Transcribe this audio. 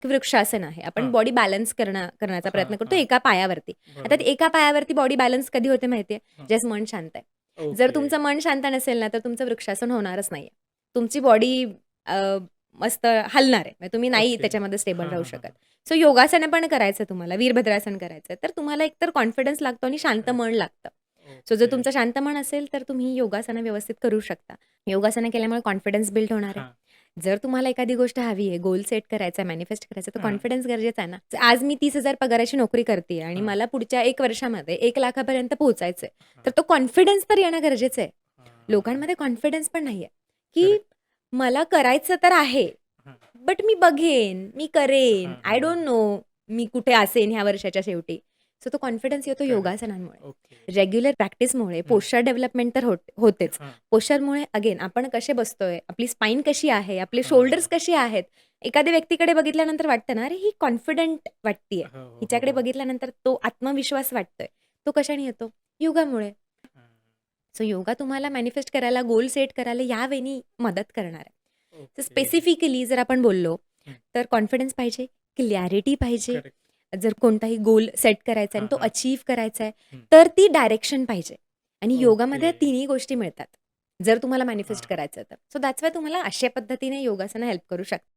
वृक्षासन आहे. आपण हां. बॉडी बॅलन्स करण्याचा हां, प्रयत्न करतो हां. एका पायावरती. आता ते बरोबर. एका पायावरती बॉडी बॅलन्स कधी होते माहिती आहे? हं. ज्यावेळेस मन शांत आहे. जर ओके. तुमचं मन शांत नसेल ना, तर तुमचं वृक्षासन होणारच नाहीये. तुमची बॉडी मस्त हलणार आहे. म्हणजे तुम्ही नाही ओके. त्याच्यामध्ये स्टेबल हां, राहू हां, हां, शकत. हां. सो योगासनं पण करायचं तुम्हाला, वीरभद्रासन करायचं तर तुम्हाला एकतर कॉन्फिडन्स लागतो आणि शांत मन करेक्ट. लागतं. सो जर ओके. तुमचं शांत मन असेल, तर तुम्ही योगासनं व्यवस्थित करू शकता. योगासनं केल्यामुळे कॉन्फिडन्स बिल्ड होणार आहे. हां, जर तुम्हाला एखादी गोष्ट हवी आहे, गोल सेट करायचा आहे, मॅनिफेस्ट करायचं तर हां, कॉन्फिडन्स गरजेचा आहे ना. आज मी 30,000 पगाराची नोकरी करते आणि हां, मला पुढच्या 1 वर्षामध्ये 1,00,000 पर्यंत पोहोचायचंय. तर हां, तो कॉन्फिडन्स तर येणं गरजेचं आहे. हां. लोकांमध्ये कॉन्फिडन्स पण नाहीये, की करेक्ट. मला करायचं तर आहे, हां, बट मी बघेन, मी करेन, हां, आय हां, डोंट हां. नो मी कुठे असेन ह्या वर्षाच्या शेवटी. सो तो कॉन्फिडन्स येतो करेक्ट. योगासनांमुळे. ओके. रेग्युलर प्रॅक्टिसमुळे हं. पोश्चर डेव्हलपमेंट तर होतेच. हां, पोश्चरमुळे अगेन आपण कसे बसतोय, आपली स्पाइन कशी आहे, आपले शोल्डर्स हां. कसे आहेत. एखाद्या व्यक्तीकडे बघितल्यानंतर वाटतं ना, अरे ही कॉन्फिडंट वाटतीये. हो, हो, हो, हिच्याकडे हो. बघितल्यानंतर तो आत्मविश्वास वाटतोय. तो कशाने येतो? योगामुळे. हां. सो योगा तुम्हाला मॅनिफेस्ट करायला, गोल सेट करायला या वेनी मदत करणार आहे. तर ओके. स्पेसिफिकली जर आपण बोललो, हं. तर कॉन्फिडन्स पाहिजे, क्लॅरिटी पाहिजे. करेक्ट. जर कोणताही गोल सेट करायचा आहे आणि हां, तो हां. अचीव्ह करायचा आहे, हं. तर ती डायरेक्शन पाहिजे. आणि ओके. योगामध्ये तिन्ही गोष्टी मिळतात. जर तुम्हाला मॅनिफेस्ट हां. करायचं तर. सो दॅट्स वाय तुम्हाला अशा पद्धतीने योगासनं हेल्प करू शकतात.